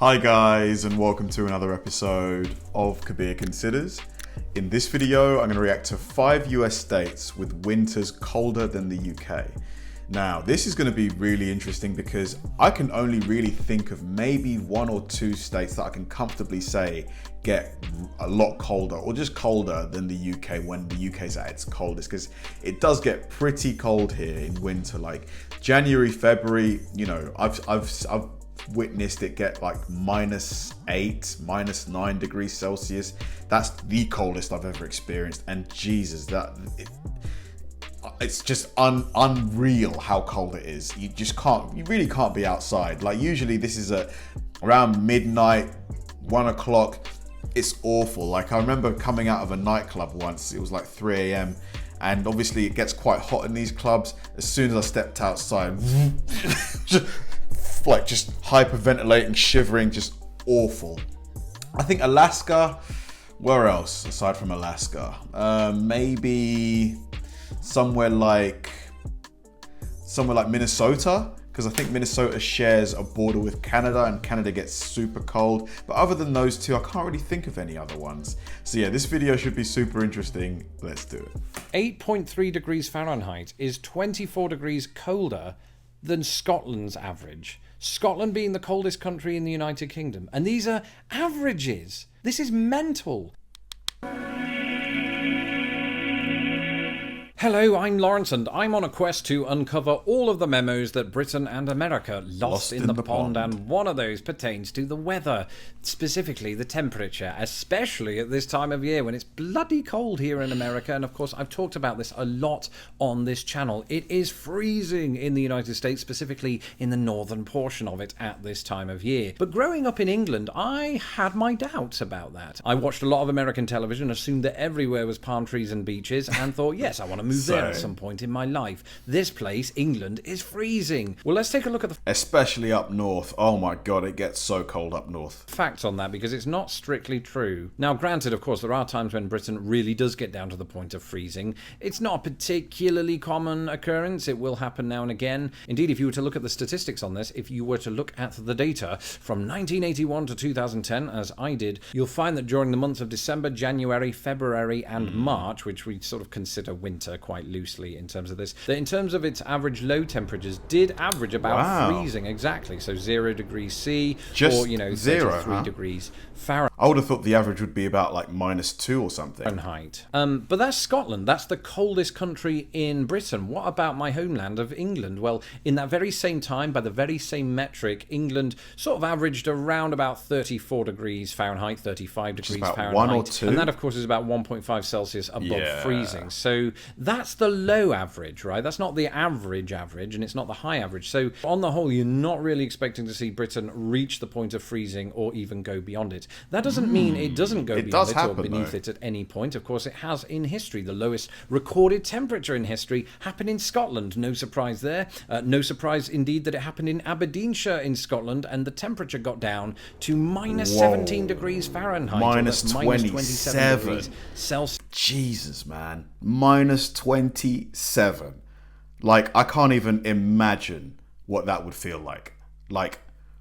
Hi guys, and welcome to another episode of Kabir Considers. In this video, I'm going to react to 5 US states with winters colder than the UK. Now, this is going to be really interesting because I can only really think of maybe 1 or 2 states that I can comfortably say get a lot colder or just colder than the UK when the UK's at its coldest, because it does get pretty cold here in winter. Like January, February, you know, I've witnessed it get like -8, -9 degrees Celsius. That's the coldest I've ever experienced, and Jesus, it's just unreal how cold it is. You really can't be outside. Like usually this is around midnight, 1 o'clock. It's awful. Like I remember coming out of a nightclub once, it was like 3 a.m. and obviously it gets quite hot in these clubs. As soon as I stepped outside, just hyperventilating, shivering, just awful. I think Alaska, where else aside from Alaska? Maybe somewhere like Minnesota, because I think Minnesota shares a border with Canada and Canada gets super cold. But other than those two, I can't really think of any other ones. So yeah, this video should be super interesting. Let's do it. 8.3 degrees Fahrenheit is 24 degrees colder than Scotland's average. Scotland being the coldest country in the United Kingdom. And these are averages. This is mental. Hello, I'm Lawrence, and I'm on a quest to uncover all of the memos that Britain and America lost in the pond, and one of those pertains to the weather, specifically the temperature, especially at this time of year when it's bloody cold here in America. And of course, I've talked about this a lot on this channel. It is freezing in the United States, specifically in the northern portion of it at this time of year. But growing up in England, I had my doubts about that. I watched a lot of American television, assumed that everywhere was palm trees and beaches, and thought, yes, I want to move there at some point in my life. This place, England, is freezing. Well, let's take a look at the especially up north. Oh my god, it gets so cold up north. Facts on that, because it's not strictly true. Now, granted, of course, there are times when Britain really does get down to the point of freezing. It's not a particularly common occurrence. It will happen now and again. Indeed, if you were to look at the statistics on this, if you were to look at the data from 1981 to 2010, as I did, you'll find that during the months of December, January, February, and March, which we sort of consider winter quite loosely in terms of this, that in terms of its average low temperatures did average about freezing, exactly. So 0 degrees C, just, or, you know, 0 degrees Fahrenheit. I would have thought the average would be about like -2 or something. Fahrenheit. But that's Scotland. That's the coldest country in Britain. What about my homeland of England? Well, in that very same time, by the very same metric, England sort of averaged around about 34 degrees Fahrenheit, 35 degrees about Fahrenheit. 1 or 2? And that, of course, is about 1.5 Celsius above freezing. So that's the low average, right? That's not the average, and it's not the high average. So on the whole, you're not really expecting to see Britain reach the point of freezing or even go beyond it. That doesn't mean it doesn't go beyond it or beneath it at any point. Of course, it has in history. The lowest recorded temperature in history happened in Scotland. No surprise there. No surprise indeed that it happened in Aberdeenshire in Scotland, and the temperature got down to -17 degrees Fahrenheit. -27 degrees Celsius. Jesus, man. -27. Like, I can't even imagine what that would feel like. Like,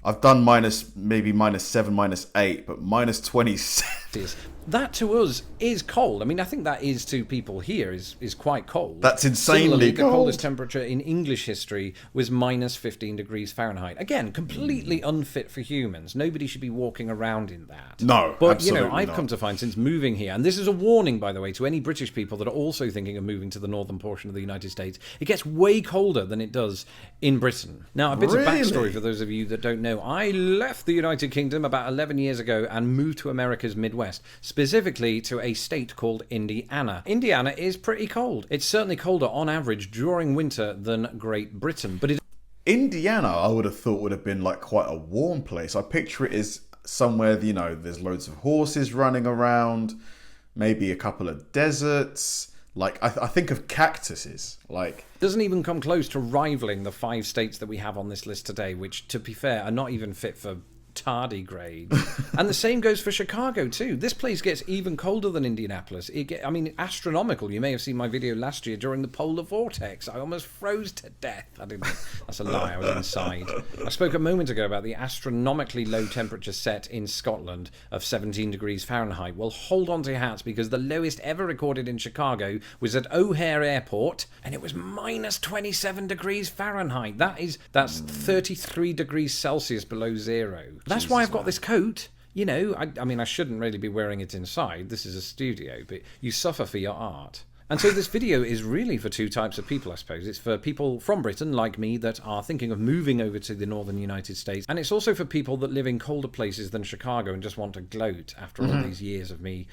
I've done maybe -7, -8, but -27. That to us is cold. I mean, I think that is to people here is quite cold. That's insanely Similarly, cold. the coldest temperature in English history was -15 degrees Fahrenheit. Again, completely unfit for humans. Nobody should be walking around in that. No, but absolutely you know, I've not. come to find since moving here, and this is a warning, by the way, to any British people that are also thinking of moving to the northern portion of the United States. It gets way colder than it does in Britain. Now, a bit of backstory for those of you that don't know. I left the United Kingdom about 11 years ago and moved to America's Midwest, specifically to a state called Indiana. Indiana is pretty cold. It's certainly colder on average during winter than Great Britain, but Indiana, I would have thought would have been like quite a warm place. I picture it as somewhere, you know, there's loads of horses running around, maybe a couple of deserts. Like, I think of cactuses. Like, doesn't even come close to rivaling the 5 states that we have on this list today, which, to be fair, are not even fit for tardigrade. And the same goes for Chicago too. This place gets even colder than Indianapolis. I mean, astronomical. You may have seen my video last year during the polar vortex. I almost froze to death. That's a lie, I was inside. I spoke a moment ago about the astronomically low temperature set in Scotland of 17 degrees Fahrenheit. Well, hold on to your hats, because the lowest ever recorded in Chicago was at O'Hare Airport, and it was minus 27 degrees Fahrenheit. That's 33 degrees Celsius below zero. That's why I've got this coat. You know, I mean, I shouldn't really be wearing it inside. This is a studio, but you suffer for your art. And so this video is really for two types of people, I suppose. It's for people from Britain, like me, that are thinking of moving over to the northern United States. And it's also for people that live in colder places than Chicago and just want to gloat after all these years of me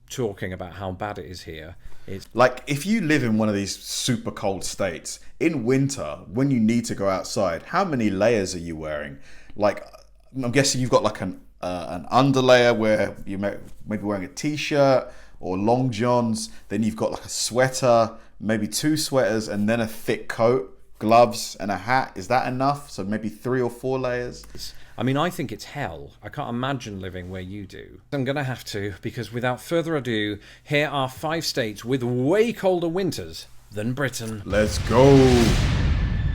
talking about how bad it is here. It's like, if you live in one of these super cold states, in winter, when you need to go outside, how many layers are you wearing? Like, I'm guessing you've got like an underlayer where you may be wearing a t-shirt or long johns, then you've got like a sweater, maybe two sweaters, and then a thick coat, gloves, and a hat. Is that enough? So maybe 3 or 4 layers? I mean, I think it's hell. I can't imagine living where you do. I'm going to have to, because without further ado, here are 5 states with way colder winters than Britain. Let's go!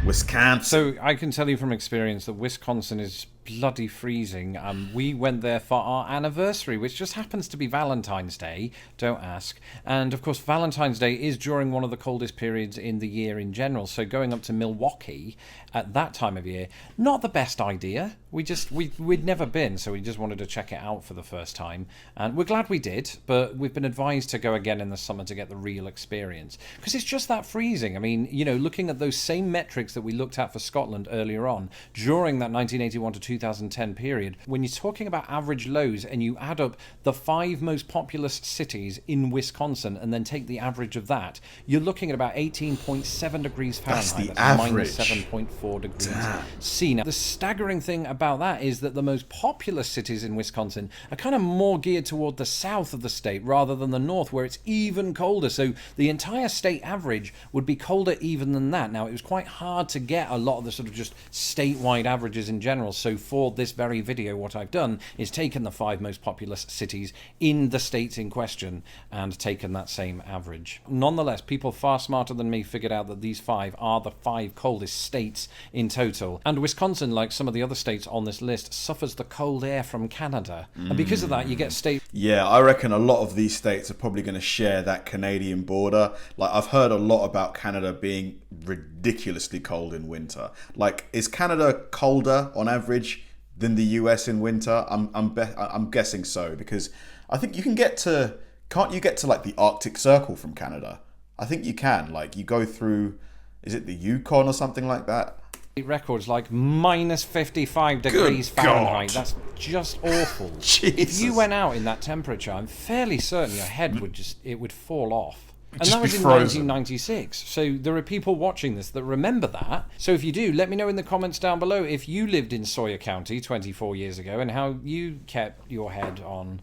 Wisconsin. So I can tell you from experience that Wisconsin is bloody freezing. We went there for our anniversary, which just happens to be Valentine's Day. Don't ask. And of course, Valentine's Day is during one of the coldest periods in the year in general. So going up to Milwaukee at that time of year, not the best idea. We'd never been, so we just wanted to check it out for the first time. And we're glad we did, but we've been advised to go again in the summer to get the real experience. Because it's just that freezing. I mean, you know, looking at those same metrics that we looked at for Scotland earlier on, during that 1981 to 2010 period, when you're talking about average lows and you add up the 5 most populous cities in Wisconsin and then take the average of that, you're looking at about 18.7 degrees Fahrenheit. That's the average. Minus 7.4 degrees C. Now, the staggering thing about that is that the most populous cities in Wisconsin are kind of more geared toward the south of the state rather than the north, where it's even colder. So the entire state average would be colder even than that. Now, it was quite hard to get a lot of the sort of just statewide averages in general. So for this very video, what I've done is taken the 5 most populous cities in the states in question and taken that same average. Nonetheless, people far smarter than me figured out that these 5 are the 5 coldest states in total. And Wisconsin, like some of the other states on this list, suffers the cold air from Canada. And because of that, you get states... Yeah, I reckon a lot of these states are probably going to share that Canadian border. Like, I've heard a lot about Canada being ridiculously cold in winter. Like, is Canada colder on average than the US in winter? I'm guessing so, because I think you can get to... Can't you get to, like, the Arctic Circle from Canada? I think you can. Like, you go through... Is it the Yukon or something like that? Records like minus 55 degrees Fahrenheit. That's just awful. Jesus. If you went out in that temperature, I'm fairly certain your head would fall off. And that was in 1996. So there are people watching this that remember that. So if you do, let me know in the comments down below if you lived in Sawyer County 24 years ago and how you kept your head on.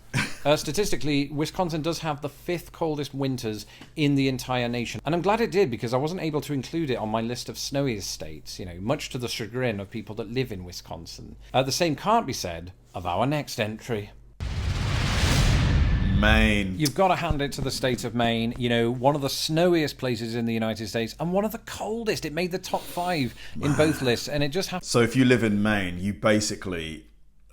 Statistically, Wisconsin does have the 5th coldest winters in the entire nation. And I'm glad it did, because I wasn't able to include it on my list of snowiest states, you know, much to the chagrin of people that live in Wisconsin. The same can't be said of our next entry. Maine. You've got to hand it to the state of Maine. You know, one of the snowiest places in the United States and one of the coldest. It made the top 5 in both lists, and it just happened. So if you live in Maine, you basically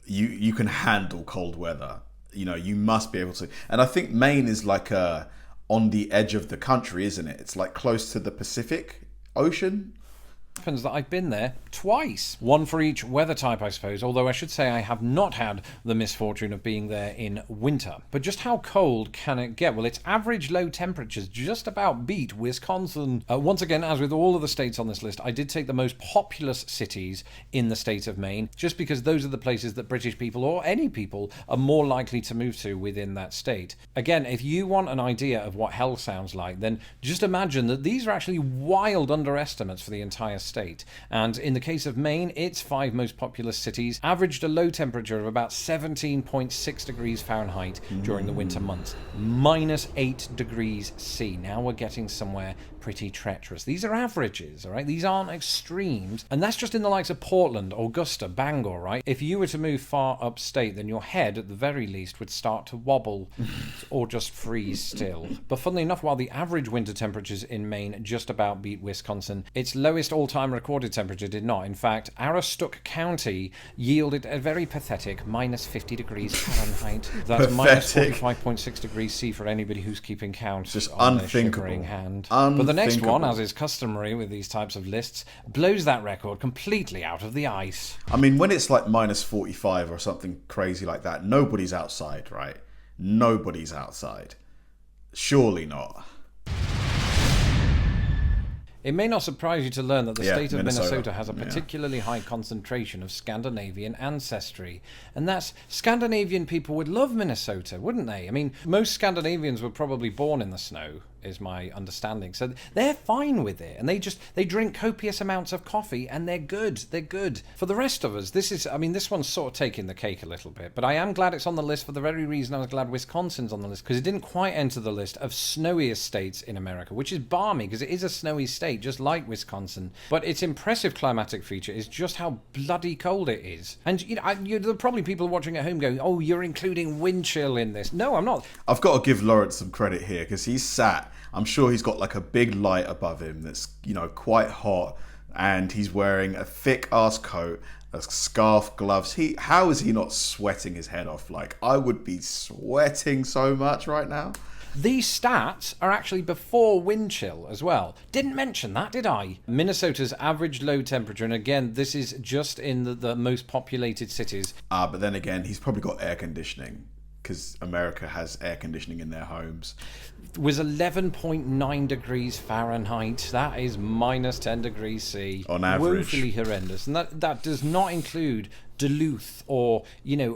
you can handle cold weather. You know, you must be able to. And I think Maine is like on the edge of the country, isn't it? It's like close to the Pacific Ocean. Happens that I've been there twice. One for each weather type, I suppose, although I should say I have not had the misfortune of being there in winter. But just how cold can it get? Well, its average low temperatures just about beat Wisconsin. Once again, as with all of the states on this list, I did take the most populous cities in the state of Maine, just because those are the places that British people, or any people, are more likely to move to within that state. Again, if you want an idea of what hell sounds like, then just imagine that these are actually wild underestimates for the entire US state. And in the case of Maine, its 5 most populous cities averaged a low temperature of about 17.6 degrees Fahrenheit during the winter months, -8 degrees C. Now we're getting somewhere pretty treacherous. These are averages, all right? These aren't extremes. And that's just in the likes of Portland, Augusta, Bangor, right? If you were to move far upstate, then your head, at the very least, would start to wobble or just freeze still. But funnily enough, while the average winter temperatures in Maine just about beat Wisconsin, its lowest all-time recorded temperature did not. In fact, Aroostook County yielded a very pathetic -50 degrees Fahrenheit. That's -45.6 degrees C for anybody who's keeping count Just on their unthinkable. shivering hand. But the next one, as is customary with these types of lists, blows that record completely out of the ice. I mean, when it's like -45 or something crazy like that, nobody's outside, right? Nobody's outside. Surely not. It may not surprise you to learn that the state of Minnesota. Minnesota has a particularly high concentration of Scandinavian ancestry. And that's, Scandinavian people would love Minnesota, wouldn't they? I mean, most Scandinavians were probably born in the snow, is my understanding. So they're fine with it. And they drink copious amounts of coffee, and they're good. They're good. For the rest of us, this one's sort of taking the cake a little bit. But I am glad it's on the list for the very reason I was glad Wisconsin's on the list, because it didn't quite enter the list of snowiest states in America, which is balmy, because it is a snowy state, just like Wisconsin. But its impressive climatic feature is just how bloody cold it is. And there are probably people watching at home going, oh, you're including wind chill in this. No, I'm not. I've got to give Lawrence some credit here, because he's sat, I'm sure he's got like a big light above him that's, quite hot, and he's wearing a thick ass coat, a scarf, gloves. How is he not sweating his head off? Like, I would be sweating so much right now. These stats are actually before wind chill as well. Didn't mention that, did I? Minnesota's average low temperature, and again, this is just in the most populated cities. But then again, he's probably got air conditioning, because America has air conditioning in their homes. Was 11.9 degrees Fahrenheit. That is -10 degrees C. On average. Woefully horrendous. And that does not include Duluth or,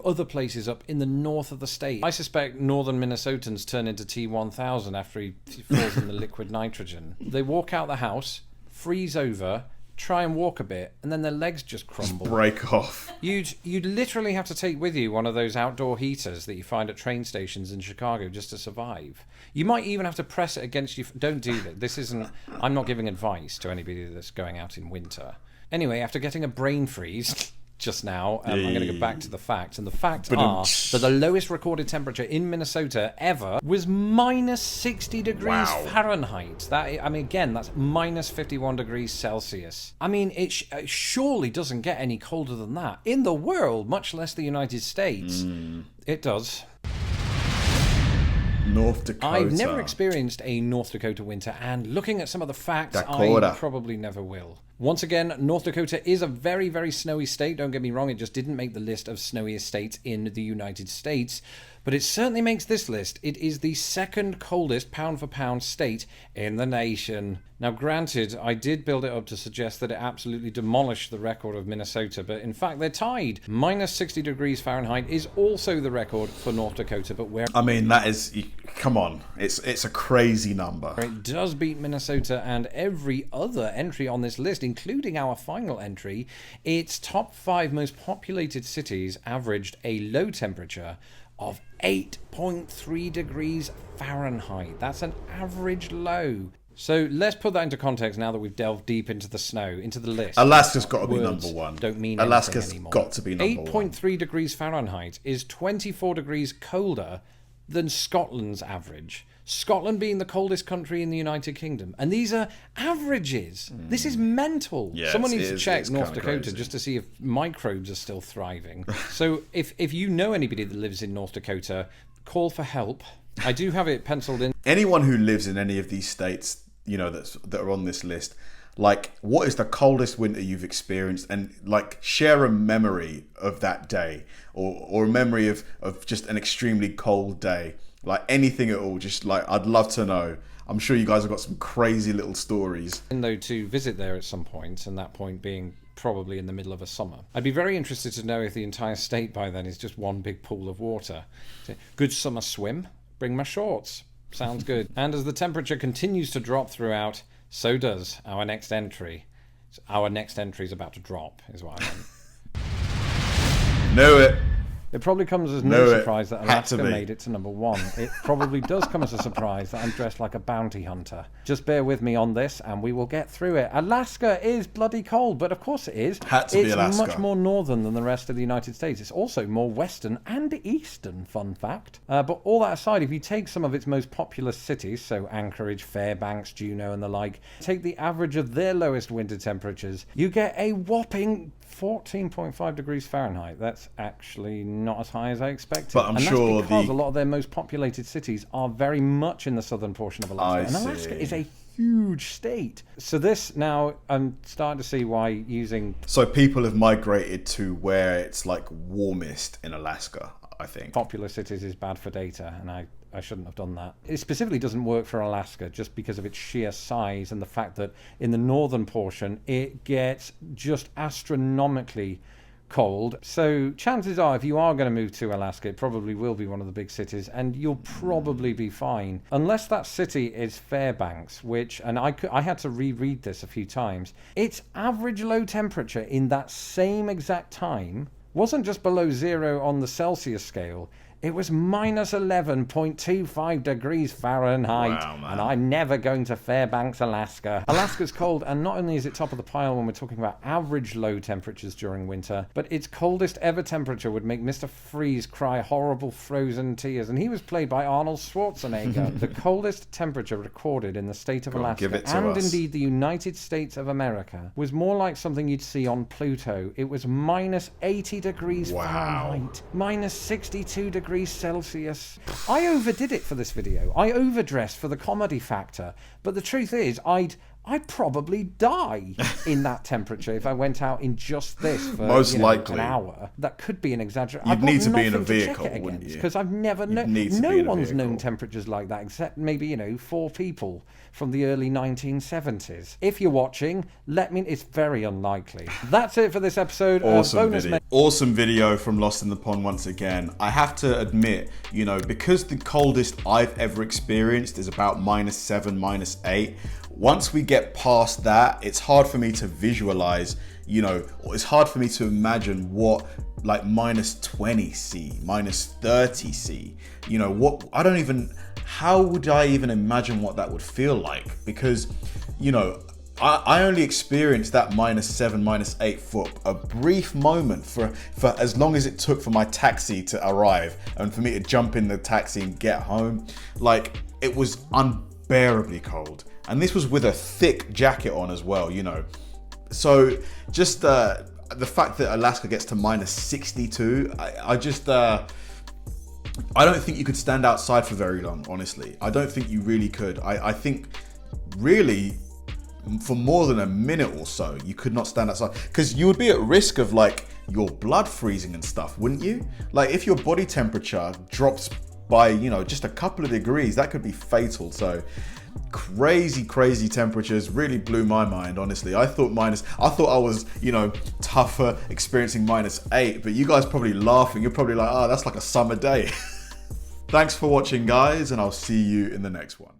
other places up in the north of the state. I suspect northern Minnesotans turn into T-1000 after he falls in the liquid nitrogen. They walk out the house, freeze over, try and walk a bit, and then their legs just crumble. Just break off. You'd literally have to take with you one of those outdoor heaters that you find at train stations in Chicago just to survive. You might even have to press it against you. Don't do that. I'm not giving advice to anybody that's going out in winter. Anyway, after getting a brain freeze just now, I'm going to go back to the facts. And the facts are that the lowest recorded temperature in Minnesota ever was -60 degrees Fahrenheit. Again, that's -51 degrees Celsius. I mean, it surely doesn't get any colder than that. In the world, much less the United States. It does. North Dakota. I've never experienced a North Dakota winter, and looking at some of the facts, I probably never will. Once again, North Dakota is a very, very snowy state. Don't get me wrong, it just didn't make the list of snowiest states in the United States. But it certainly makes this list. It is the second coldest pound-for-pound state in the nation. Now, granted, I did build it up to suggest that it absolutely demolished the record of Minnesota, but in fact, they're tied. -60 degrees Fahrenheit is also the record for North Dakota, but where... I mean, that is... Come on. It's a crazy number. It does beat Minnesota and every other entry on this list, including our final entry. Its top 5 most populated cities averaged a low temperature of 8.3 degrees Fahrenheit. That's an average low. So let's put that into context now that we've delved deep into the snow, into the list. Alaska's got to be number one. Don't mean Alaska's anymore. got to be number 8.3 degrees Fahrenheit is 24 degrees colder than Scotland's average. Scotland being the coldest country in the United Kingdom. And these are averages. This is mental. Yes, Someone needs to check North Dakota crazy. just to see if microbes are still thriving. So if you know anybody that lives in North Dakota, call for help. I do have it penciled in. Anyone who lives in any of these states, that are on this list, like, what is the coldest winter you've experienced? And, like, share a memory of that day or a memory of just an extremely cold day. Like, anything at all. Just, like, I'd love to know. I'm sure you guys have got some crazy little stories. And though to visit there at some point, and that point being probably in the middle of a summer. I'd be very interested to know if the entire state by then is just one big pool of water. Good summer swim. Bring my shorts. Sounds good. And as the temperature continues to drop throughout, so does our next entry. Our next entry is about to drop, is what I meant. Knew it. It probably comes as no surprise that Alaska made it to number 1. It probably does come as a surprise that I'm dressed like a bounty hunter. Just bear with me on this and we will get through it. Alaska is bloody cold, but of course it is. It's much more northern than the rest of the United States. It's also more western and eastern, fun fact. But all that aside, if you take some of its most populous cities, so Anchorage, Fairbanks, Juneau and the like, take the average of their lowest winter temperatures, you get a whopping 14.5 degrees Fahrenheit. That's actually not as high as I expected. But I'm sure that's because a lot of their most populated cities are very much in the southern portion of Alaska. And Alaska is a huge state. So this now, I'm starting to see why using... So people have migrated to where it's like warmest in Alaska, I think. Popular cities is bad for data, and I shouldn't have done that. It specifically doesn't work for Alaska just because of its sheer size and the fact that in the northern portion it gets just astronomically cold. So chances are if you are going to move to Alaska, it probably will be one of the big cities and you'll probably be fine. Unless that city is Fairbanks, which, and I had to reread this a few times, its average low temperature in that same exact time wasn't just below 0 on the Celsius scale. It was minus 11.25 degrees Fahrenheit. Wow, man. And I'm never going to Fairbanks, Alaska. Alaska's cold, and not only is it top of the pile when we're talking about average low temperatures during winter, but its coldest ever temperature would make Mr. Freeze cry horrible frozen tears. And he was played by Arnold Schwarzenegger. The coldest temperature recorded in the state of Alaska, and indeed the United States of America, was more like something you'd see on Pluto. It was minus 80 degrees Fahrenheit, minus 62 degrees Celsius. I overdid it for this video. I overdressed for the comedy factor. But the truth is, I'd probably die in that temperature if I went out in just this for most likely an hour. That could be an exaggeration. You'd need to be in a vehicle, wouldn't you? Because I've never known. No one's known temperatures like that except maybe 4 people from the early 1970s. If you're watching, let me. It's very unlikely. That's it for this episode. Awesome video from Lost in the Pond once again. I have to admit, because the coldest I've ever experienced is about -7, -8. Once we get past that, it's hard for me to visualize, it's hard for me to imagine what like -20°C, -30°C, how would I even imagine what that would feel like? Because, I only experienced that -7, -8 for a brief moment, for as long as it took for my taxi to arrive and for me to jump in the taxi and get home. Like, it was unbearably cold. And this was with a thick jacket on as well, So just the fact that Alaska gets to -62, I don't think you could stand outside for very long, honestly. I don't think you really could. I think really for more than a minute or so, you could not stand outside because you would be at risk of like your blood freezing and stuff, wouldn't you? Like if your body temperature drops by, just a couple of degrees, that could be fatal. So crazy temperatures really blew my mind, honestly. I thought I was, tougher experiencing -8, but you guys probably laughing. You're probably like, oh, that's like a summer day. Thanks for watching, guys, and I'll see you in the next one.